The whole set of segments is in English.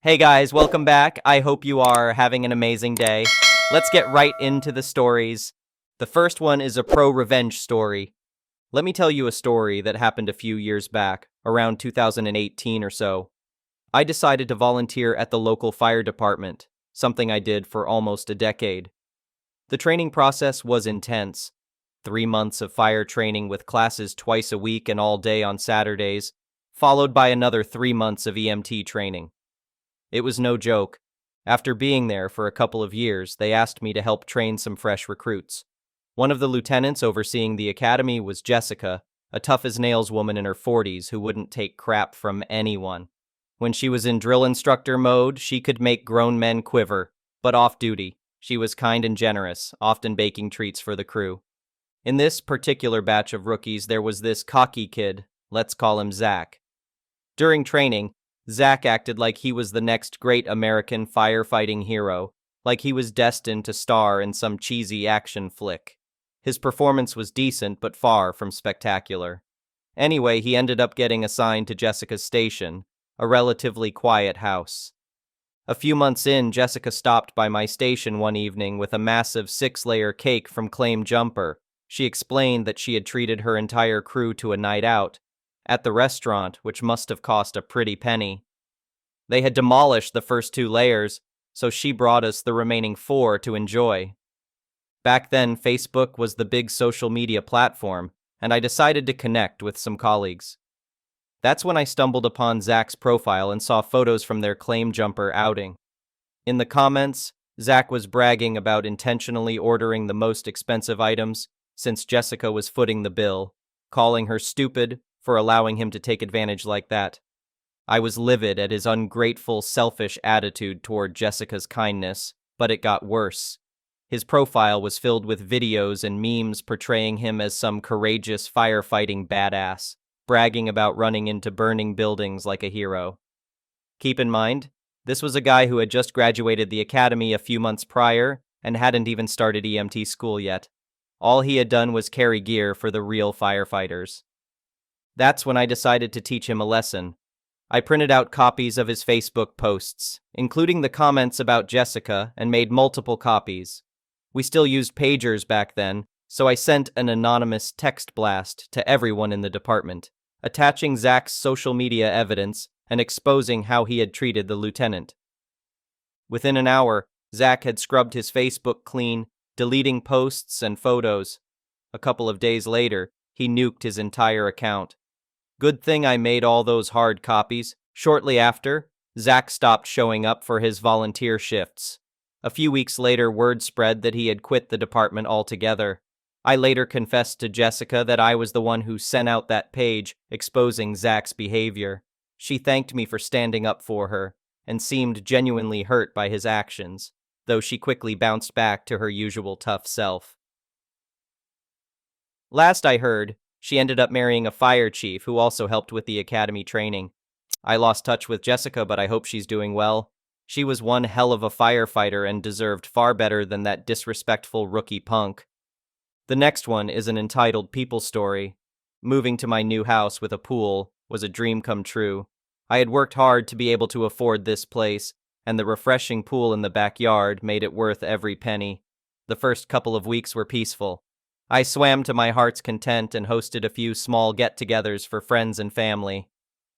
Hey guys, welcome back. I hope you are having an amazing day. Let's get right into the stories. The first one is a pro-revenge story. Let me tell you a story that happened a few years back, around 2018 or so. I decided to volunteer at the local fire department, something I did for almost a decade. The training process was intense. 3 months of fire training with classes twice a week and all day on Saturdays, followed by another 3 months of EMT training. It was no joke. After being there for a couple of years, they asked me to help train some fresh recruits. One of the lieutenants overseeing the academy was Jessica, a tough-as-nails woman in her 40s who wouldn't take crap from anyone. When she was in drill instructor mode, she could make grown men quiver, but off-duty, she was kind and generous, often baking treats for the crew. In this particular batch of rookies, there was this cocky kid, let's call him Zach. During training, Zach acted like he was the next great American firefighting hero, like he was destined to star in some cheesy action flick. His performance was decent, but far from spectacular. Anyway, he ended up getting assigned to Jessica's station, a relatively quiet house. A few months in, Jessica stopped by my station one evening with a massive 6-layer cake from Claim Jumper. She explained that she had treated her entire crew to a night out at the restaurant, which must have cost a pretty penny. They had demolished the first 2 layers, so she brought us the remaining 4 to enjoy. Back then, Facebook was the big social media platform, and I decided to connect with some colleagues. That's when I stumbled upon Zach's profile and saw photos from their Claim Jumper outing. In the comments, Zach was bragging about intentionally ordering the most expensive items, since Jessica was footing the bill, calling her stupid for allowing him to take advantage like that. I was livid at his ungrateful, selfish attitude toward Jessica's kindness, but it got worse. His profile was filled with videos and memes portraying him as some courageous firefighting badass, bragging about running into burning buildings like a hero. Keep in mind, this was a guy who had just graduated the academy a few months prior and hadn't even started EMT school yet. All he had done was carry gear for the real firefighters. That's when I decided to teach him a lesson. I printed out copies of his Facebook posts, including the comments about Jessica, and made multiple copies. We still used pagers back then, so I sent an anonymous text blast to everyone in the department, attaching Zach's social media evidence and exposing how he had treated the lieutenant. Within an hour, Zach had scrubbed his Facebook clean, deleting posts and photos. A couple of days later, he nuked his entire account. Good thing I made all those hard copies. Shortly after, Zach stopped showing up for his volunteer shifts. A few weeks later, word spread that he had quit the department altogether. I later confessed to Jessica that I was the one who sent out that page exposing Zach's behavior. She thanked me for standing up for her, and seemed genuinely hurt by his actions, though she quickly bounced back to her usual tough self. Last I heard, she ended up marrying a fire chief who also helped with the academy training. I lost touch with Jessica, but I hope she's doing well. She was one hell of a firefighter and deserved far better than that disrespectful rookie punk. The next one is an entitled people story. Moving to my new house with a pool was a dream come true. I had worked hard to be able to afford this place, and the refreshing pool in the backyard made it worth every penny. The first couple of weeks were peaceful. I swam to my heart's content and hosted a few small get-togethers for friends and family.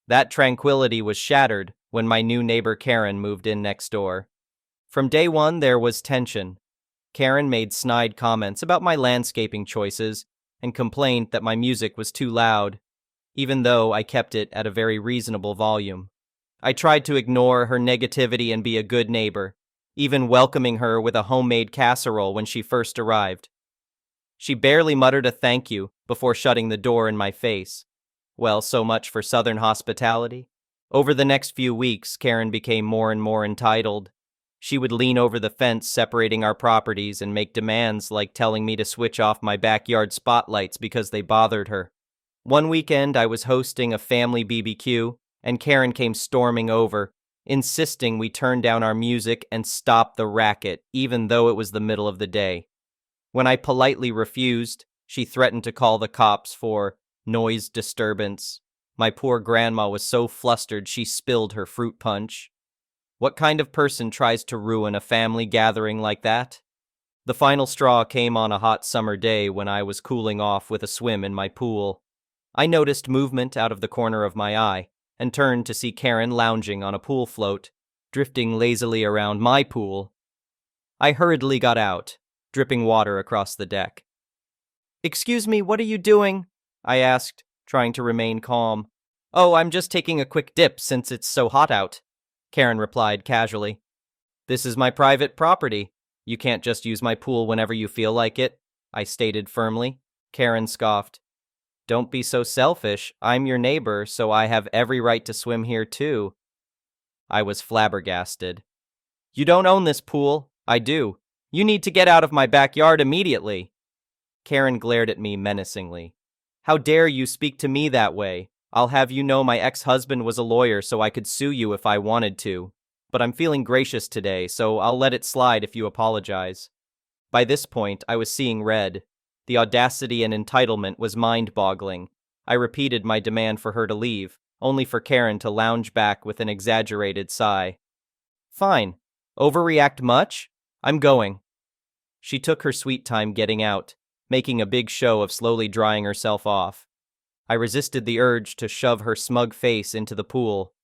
That tranquility was shattered when my new neighbor Karen moved in next door. From day one, there was tension. Karen made snide comments about my landscaping choices and complained that my music was too loud, even though I kept it at a very reasonable volume. I tried to ignore her negativity and be a good neighbor, even welcoming her with a homemade casserole when she first arrived. She barely muttered a thank you before shutting the door in my face. Well, so much for Southern hospitality. Over the next few weeks, Karen became more and more entitled. She would lean over the fence separating our properties and make demands like telling me to switch off my backyard spotlights because they bothered her. One weekend, I was hosting a family BBQ, and Karen came storming over, insisting we turn down our music and stop the racket, even though it was the middle of the day. When I politely refused, she threatened to call the cops for noise disturbance. My poor grandma was so flustered she spilled her fruit punch. What kind of person tries to ruin a family gathering like that? The final straw came on a hot summer day when I was cooling off with a swim in my pool. I noticed movement out of the corner of my eye and turned to see Karen lounging on a pool float, drifting lazily around my pool. I hurriedly got out, dripping water across the deck. "Excuse me, what are you doing?" I asked, trying to remain calm. "Oh, I'm just taking a quick dip since it's so hot out," Karen replied casually. "This is my private property. You can't just use my pool whenever you feel like it," I stated firmly. Karen scoffed. "Don't be so selfish. I'm your neighbor, so I have every right to swim here too." I was flabbergasted. "You don't own this pool." "I do. You need to get out of my backyard immediately." Karen glared at me menacingly. "How dare you speak to me that way? I'll have you know my ex-husband was a lawyer so I could sue you if I wanted to. But I'm feeling gracious today, so I'll let it slide if you apologize." By this point, I was seeing red. The audacity and entitlement was mind-boggling. I repeated my demand for her to leave, only for Karen to lounge back with an exaggerated sigh. "Fine. Overreact much? I'm going." She took her sweet time getting out, making a big show of slowly drying herself off. I resisted the urge to shove her smug face into the pool.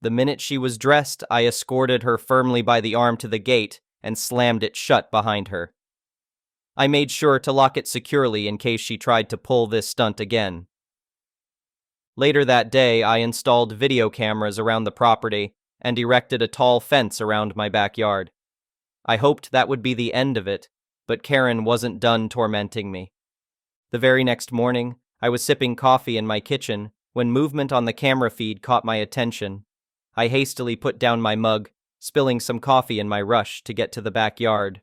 The minute she was dressed, I escorted her firmly by the arm to the gate and slammed it shut behind her. I made sure to lock it securely in case she tried to pull this stunt again. Later that day, I installed video cameras around the property and erected a tall fence around my backyard. I hoped that would be the end of it, but Karen wasn't done tormenting me. The very next morning, I was sipping coffee in my kitchen when movement on the camera feed caught my attention. I hastily put down my mug, spilling some coffee in my rush to get to the backyard.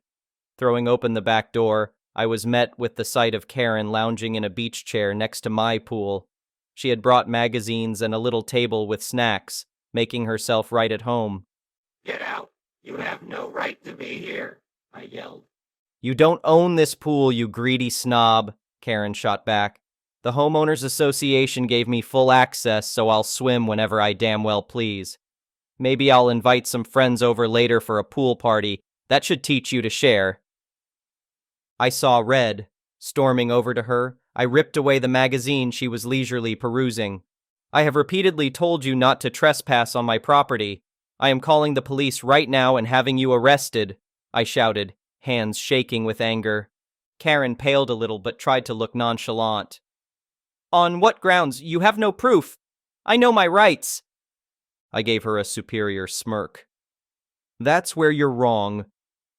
Throwing open the back door, I was met with the sight of Karen lounging in a beach chair next to my pool. She had brought magazines and a little table with snacks, making herself right at home. "Get out! You have no right to be here!" I yelled. "You don't own this pool, you greedy snob," Karen shot back. "The homeowners association gave me full access, so I'll swim whenever I damn well please. Maybe I'll invite some friends over later for a pool party. That should teach you to share." I saw red. Storming over to her, I ripped away the magazine she was leisurely perusing. "I have repeatedly told you not to trespass on my property. I am calling the police right now and having you arrested," I shouted, hands shaking with anger. Karen paled a little but tried to look nonchalant. "On what grounds? You have no proof. I know my rights." I gave her a superior smirk. "That's where you're wrong.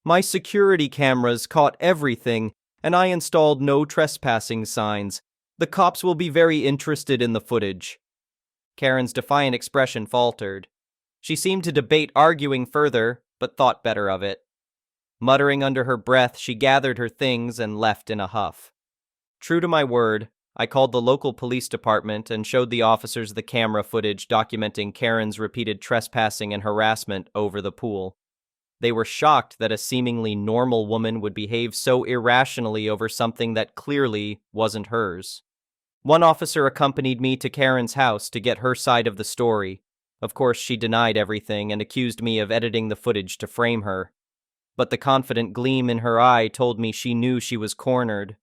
My security cameras caught everything, and I installed no trespassing signs. The cops will be very interested in the footage." Karen's defiant expression faltered. She seemed to debate arguing further, but thought better of it. Muttering under her breath, she gathered her things and left in a huff. True to my word, I called the local police department and showed the officers the camera footage documenting Karen's repeated trespassing and harassment over the pool. They were shocked that a seemingly normal woman would behave so irrationally over something that clearly wasn't hers. One officer accompanied me to Karen's house to get her side of the story. Of course, she denied everything and accused me of editing the footage to frame her. But the confident gleam in her eye told me she knew she was cornered.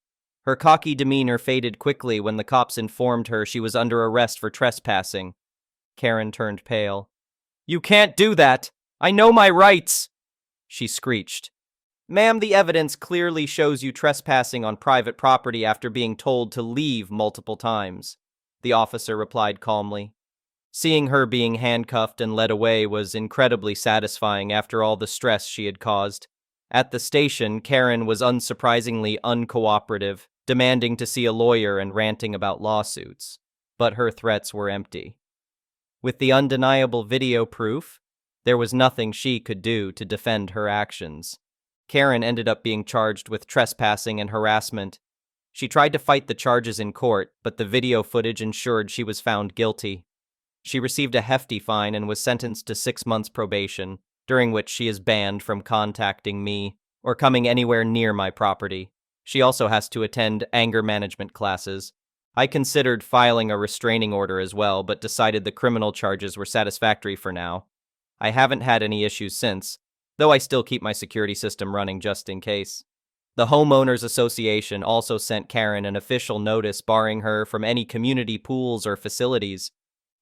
Her cocky demeanor faded quickly when the cops informed her she was under arrest for trespassing. Karen turned pale. "You can't do that! I know my rights!" she screeched. "Ma'am, the evidence clearly shows you trespassing on private property after being told to leave multiple times," the officer replied calmly. Seeing her being handcuffed and led away was incredibly satisfying after all the stress she had caused. At the station, Karen was unsurprisingly uncooperative, demanding to see a lawyer and ranting about lawsuits. But her threats were empty. With the undeniable video proof, there was nothing she could do to defend her actions. Karen ended up being charged with trespassing and harassment. She tried to fight the charges in court, but the video footage ensured she was found guilty. She received a hefty fine and was sentenced to 6 months probation, during which she is banned from contacting me or coming anywhere near my property. She also has to attend anger management classes. I considered filing a restraining order as well, but decided the criminal charges were satisfactory for now. I haven't had any issues since, though I still keep my security system running just in case. The Homeowners Association also sent Karen an official notice barring her from any community pools or facilities.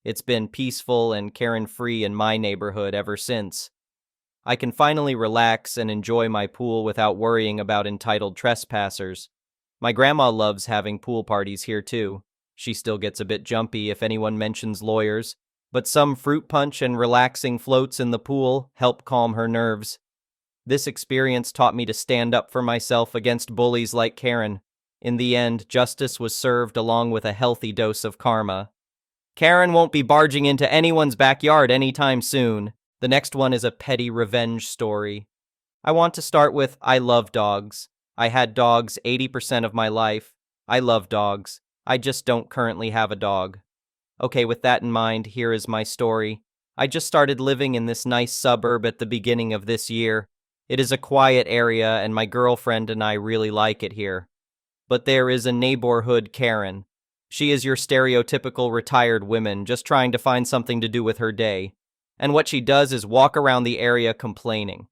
It's been peaceful and Karen-free in my neighborhood ever since. I can finally relax and enjoy my pool without worrying about entitled trespassers. My grandma loves having pool parties here too. She still gets a bit jumpy if anyone mentions lawyers, but some fruit punch and relaxing floats in the pool help calm her nerves. This experience taught me to stand up for myself against bullies like Karen. In the end, justice was served along with a healthy dose of karma. Karen won't be barging into anyone's backyard anytime soon. The next one is a petty revenge story. I want to start with I love dogs. I had dogs 80% of my life. I love dogs. I just don't currently have a dog. Okay, with that in mind, here is my story. I just started living in this nice suburb at the beginning of this year. It is a quiet area, and my girlfriend and I really like it here. But there is a neighborhood Karen. She is your stereotypical retired woman just trying to find something to do with her day. And what she does is walk around the area complaining.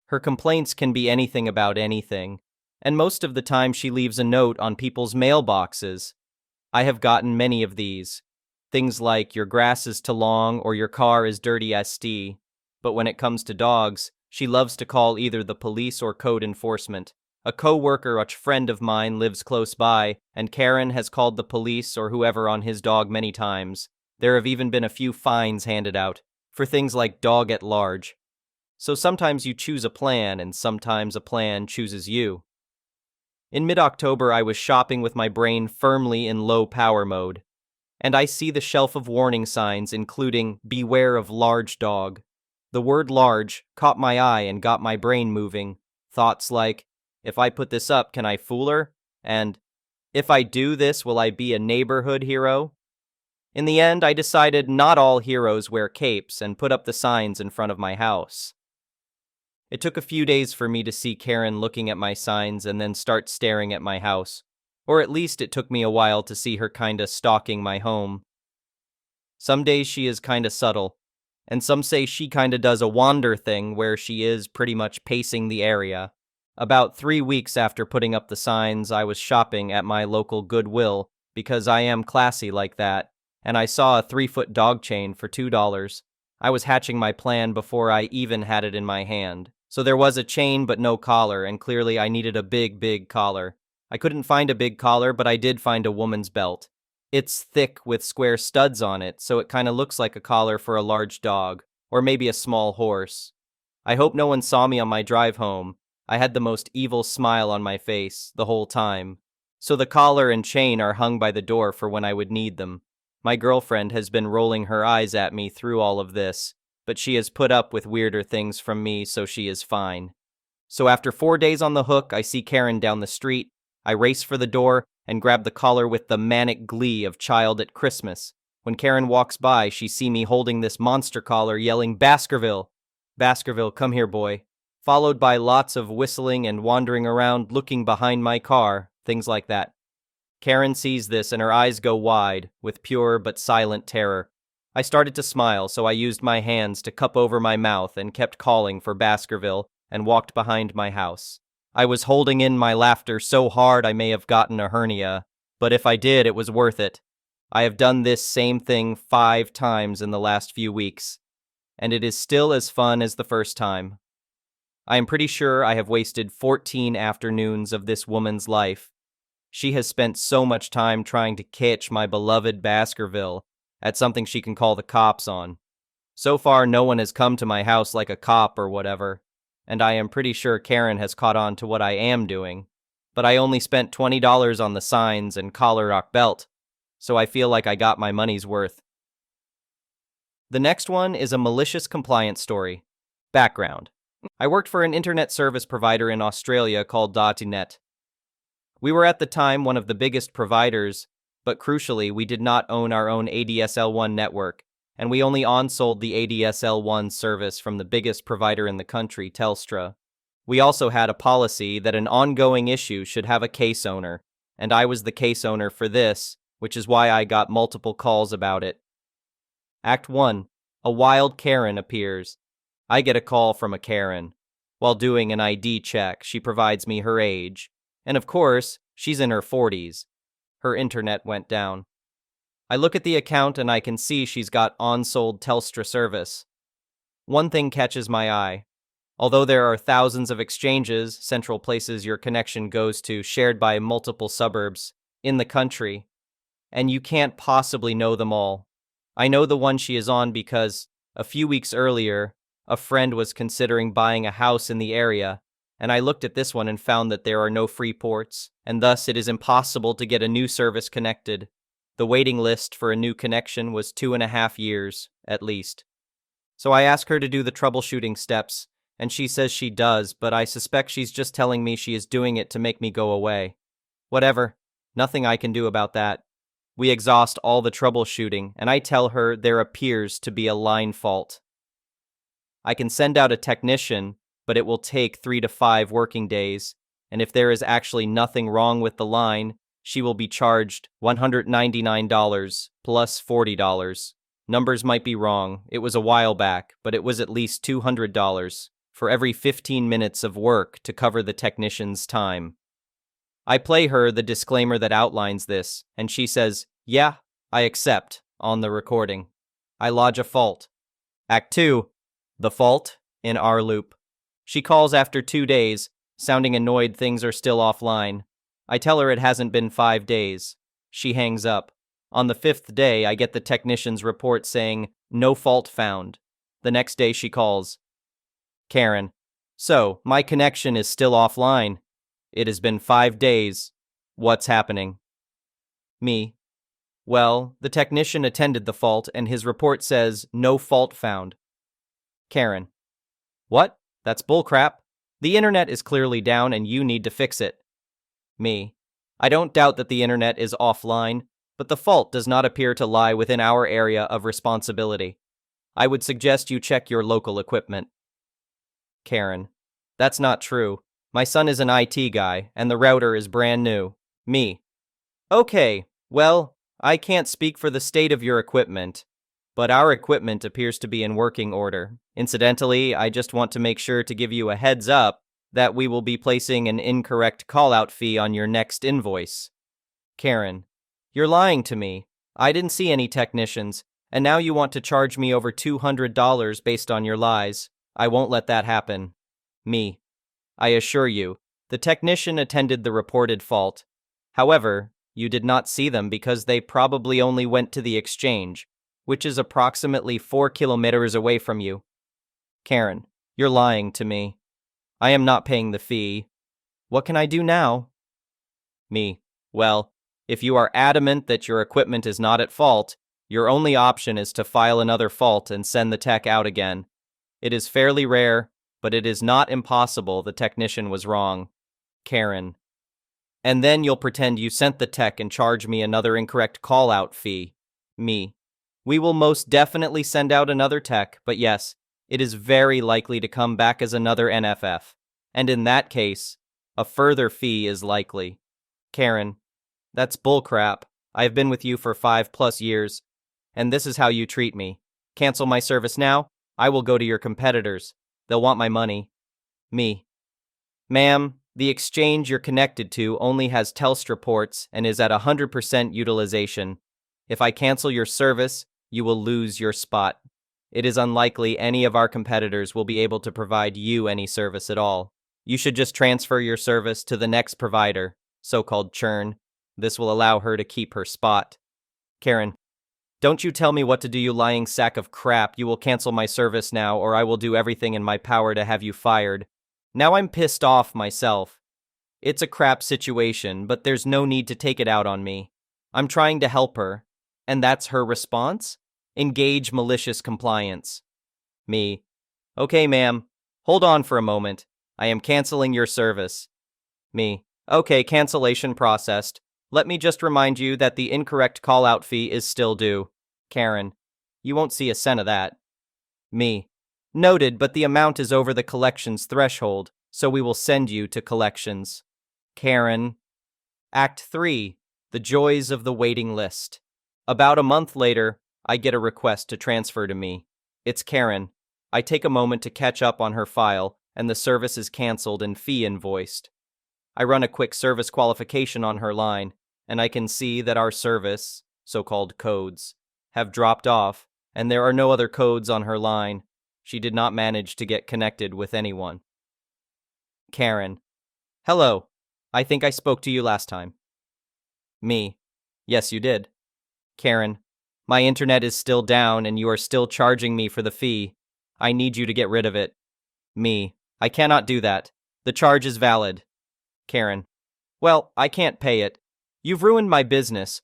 Her complaints can be anything about anything, and most of the time she leaves a note on people's mailboxes. I have gotten many of these. Things like your grass is too long or your car is dirty SD. But when it comes to dogs, she loves to call either the police or code enforcement. A co-worker or friend of mine lives close by, and Karen has called the police or whoever on his dog many times. There have even been a few fines handed out for things like dog at large. So sometimes you choose a plan, and sometimes a plan chooses you. In mid-October, I was shopping with my brain firmly in low power mode, and I see the shelf of warning signs including beware of large dog. The word large caught my eye and got my brain moving. Thoughts like, if I put this up, can I fool her? And, if I do this, will I be a neighborhood hero? In the end, I decided not all heroes wear capes and put up the signs in front of my house. It took a few days for me to see Karen looking at my signs and then start staring at my house. Or at least it took me a while to see her kinda stalking my home. Some days she is kinda subtle, and some say she kinda does a wander thing where she is pretty much pacing the area. About 3 weeks after putting up the signs, I was shopping at my local Goodwill, because I am classy like that, and I saw a 3-foot dog chain for $2. I was hatching my plan before I even had it in my hand. So there was a chain but no collar, and clearly I needed a big collar. I couldn't find a big collar, but I did find a woman's belt. It's thick with square studs on it, so it kinda looks like a collar for a large dog, or maybe a small horse. I hope no one saw me on my drive home. I had the most evil smile on my face the whole time. So the collar and chain are hung by the door for when I would need them. My girlfriend has been rolling her eyes at me through all of this, but she has put up with weirder things from me, so she is fine. So after 4 days on the hook, I see Karen down the street. I race for the door and grab the collar with the manic glee of child at Christmas. When Karen walks by, she see me holding this monster collar, yelling, "Baskerville! Baskerville, come here, boy." Followed by lots of whistling and wandering around looking behind my car, things like that. Karen sees this and her eyes go wide, with pure but silent terror. I started to smile, so I used my hands to cup over my mouth and kept calling for Baskerville and walked behind my house. I was holding in my laughter so hard I may have gotten a hernia, but if I did, it was worth it. I have done this same thing 5 times in the last few weeks, and it is still as fun as the first time. I am pretty sure I have wasted 14 afternoons of this woman's life. She has spent so much time trying to catch my beloved Baskerville at something she can call the cops on. So far, no one has come to my house like a cop or whatever, and I am pretty sure Karen has caught on to what I am doing. But I only spent $20 on the signs and collar rock belt, so I feel like I got my money's worth. The next one is a malicious compliance story. Background. I worked for an internet service provider in Australia called .net. We were at the time one of the biggest providers, but crucially, we did not own our own ADSL1 network, and we only on-sold the ADSL1 service from the biggest provider in the country, Telstra. We also had a policy that an ongoing issue should have a case owner, and I was the case owner for this, which is why I got multiple calls about it. Act 1. A wild Karen appears. I get a call from a Karen. While doing an ID check, she provides me her age. And of course, she's in her 40s. Her internet went down. I look at the account and I can see she's got on-sold Telstra service. One thing catches my eye. Although there are thousands of exchanges, central places your connection goes to, shared by multiple suburbs in the country, and you can't possibly know them all. I know the one she is on because, a few weeks earlier, a friend was considering buying a house in the area, and I looked at this one and found that there are no free ports, and thus it is impossible to get a new service connected. The waiting list for a new connection was 2.5 years, at least. So I ask her to do the troubleshooting steps, and she says she does, but I suspect she's just telling me she is doing it to make me go away. Whatever, nothing I can do about that. We exhaust all the troubleshooting, and I tell her there appears to be a line fault. I can send out a technician, but it will take 3 to 5 working days, and if there is actually nothing wrong with the line, she will be charged $199 plus $40. Numbers might be wrong, it was a while back, but it was at least $200 for every 15 minutes of work to cover the technician's time. I play her the disclaimer that outlines this, and she says, "Yeah, I accept," on the recording. I lodge a fault. Act 2. The fault in our loop. She calls after 2 days, sounding annoyed things are still offline. I tell her it hasn't been 5 days. She hangs up. On the 5th day, I get the technician's report saying, "No fault found." The next day she calls. Karen, "So, my connection is still offline. It has been 5 days. What's happening?" Me, "Well, the technician attended the fault and his report says, no fault found." Karen, "What? That's bullcrap. The internet is clearly down and you need to fix it." Me, "I don't doubt that the internet is offline, but the fault does not appear to lie within our area of responsibility. I would suggest you check your local equipment." Karen, "That's not true. My son is an IT guy, and the router is brand new." Me, "Okay, well, I can't speak for the state of your equipment, but our equipment appears to be in working order. Incidentally, I just want to make sure to give you a heads up that we will be placing an incorrect call-out fee on your next invoice." Karen, "You're lying to me. I didn't see any technicians, and now you want to charge me over $200 based on your lies. I won't let that happen." Me, "I assure you, the technician attended the reported fault. However, you did not see them because they probably only went to the exchange, which is approximately 4 kilometers away from you." Karen, "You're lying to me. I am not paying the fee. What can I do now?" Me, "Well, if you are adamant that your equipment is not at fault, your only option is to file another fault and send the tech out again. It is fairly rare, but it is not impossible the technician was wrong." Karen, "And then you'll pretend you sent the tech and charge me another incorrect call-out fee." Me, "We will most definitely send out another tech, but yes, it is very likely to come back as another NFF, and in that case, a further fee is likely." Karen, "That's bullcrap. I have been with you for 5+ years, and this is how you treat me. Cancel my service now, I will go to your competitors. They'll want my money." Me, "Ma'am, the exchange you're connected to only has Telstra ports and is at 100% utilization. If I cancel your service, you will lose your spot. It is unlikely any of our competitors will be able to provide you any service at all. You should just transfer your service to the next provider, so-called churn. This will allow her to keep her spot." Karen, "Don't you tell me what to do, you lying sack of crap. You will cancel my service now, or I will do everything in my power to have you fired." Now I'm pissed off myself. It's a crap situation, but there's no need to take it out on me. I'm trying to help her, and that's her response? Engage malicious compliance. Me, "Okay, ma'am. Hold on for a moment. I am canceling your service." Me, "Okay, cancellation processed. Let me just remind you that the incorrect call-out fee is still due." Karen, "You won't see a cent of that." Me, "Noted, but the amount is over the collections threshold, so we will send you to collections." Karen. Act 3. The joys of the waiting list. About a month later, I get a request to transfer to me. It's Karen. I take a moment to catch up on her file, and the service is canceled and fee invoiced. I run a quick service qualification on her line, and I can see that our service, so-called codes, have dropped off, and there are no other codes on her line. She did not manage to get connected with anyone. Karen. Hello. I think I spoke to you last time. Me. Yes, you did. Karen. My internet is still down and you are still charging me for the fee. I need you to get rid of it. Me. I cannot do that. The charge is valid. Karen. Well, I can't pay it. You've ruined my business.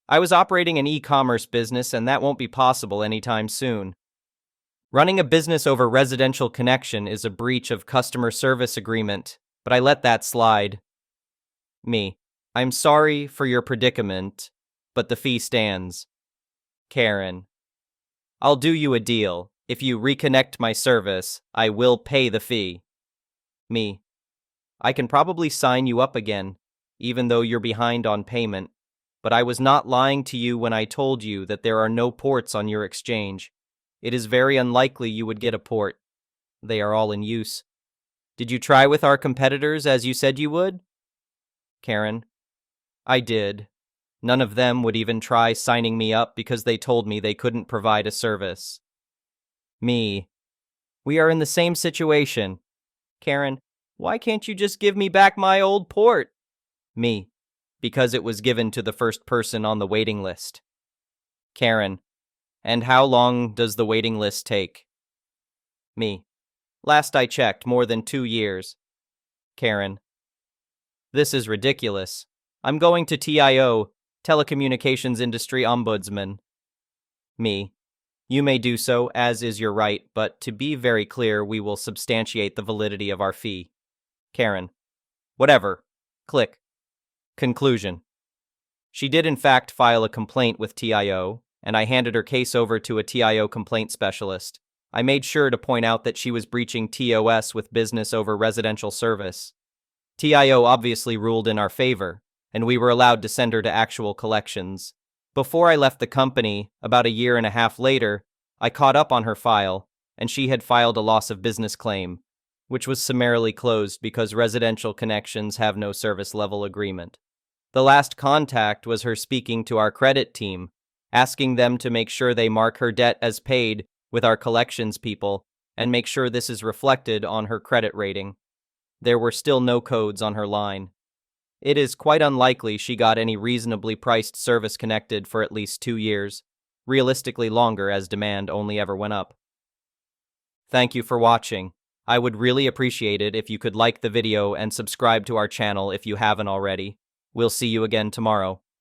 I was operating an e-commerce business and that won't be possible anytime soon. Running a business over residential connection is a breach of customer service agreement, but I let that slide. Me. I'm sorry for your predicament, but the fee stands. Karen. I'll do you a deal. If you reconnect my service, I will pay the fee. Me. I can probably sign you up again, even though you're behind on payment, but I was not lying to you when I told you that there are no ports on your exchange. It is very unlikely you would get a port. They are all in use. Did you try with our competitors as you said you would? Karen. I did. None of them would even try signing me up because they told me they couldn't provide a service. Me. We are in the same situation. Karen. Why can't you just give me back my old port? Me. Because it was given to the first person on the waiting list. Karen. And how long does the waiting list take? Me. Last I checked, more than 2 years. Karen. This is ridiculous. I'm going to TIO, Telecommunications Industry Ombudsman. Me. You may do so, as is your right, but to be very clear, we will substantiate the validity of our fee. Karen. Whatever. Click. Conclusion. She did in fact file a complaint with TIO, and I handed her case over to a TIO complaint specialist. I made sure to point out that she was breaching TOS with business over residential service. TIO obviously ruled in our favor, and we were allowed to send her to actual collections. Before I left the company, about 1.5 years later, I caught up on her file, and she had filed a loss of business claim, which was summarily closed because residential connections have no service level agreement. The last contact was her speaking to our credit team, asking them to make sure they mark her debt as paid with our collections people and make sure this is reflected on her credit rating. There were still no codes on her line. It is quite unlikely she got any reasonably priced service connected for at least 2 years, realistically longer as demand only ever went up. Thank you for watching. I would really appreciate it if you could like the video and subscribe to our channel if you haven't already. We'll see you again tomorrow.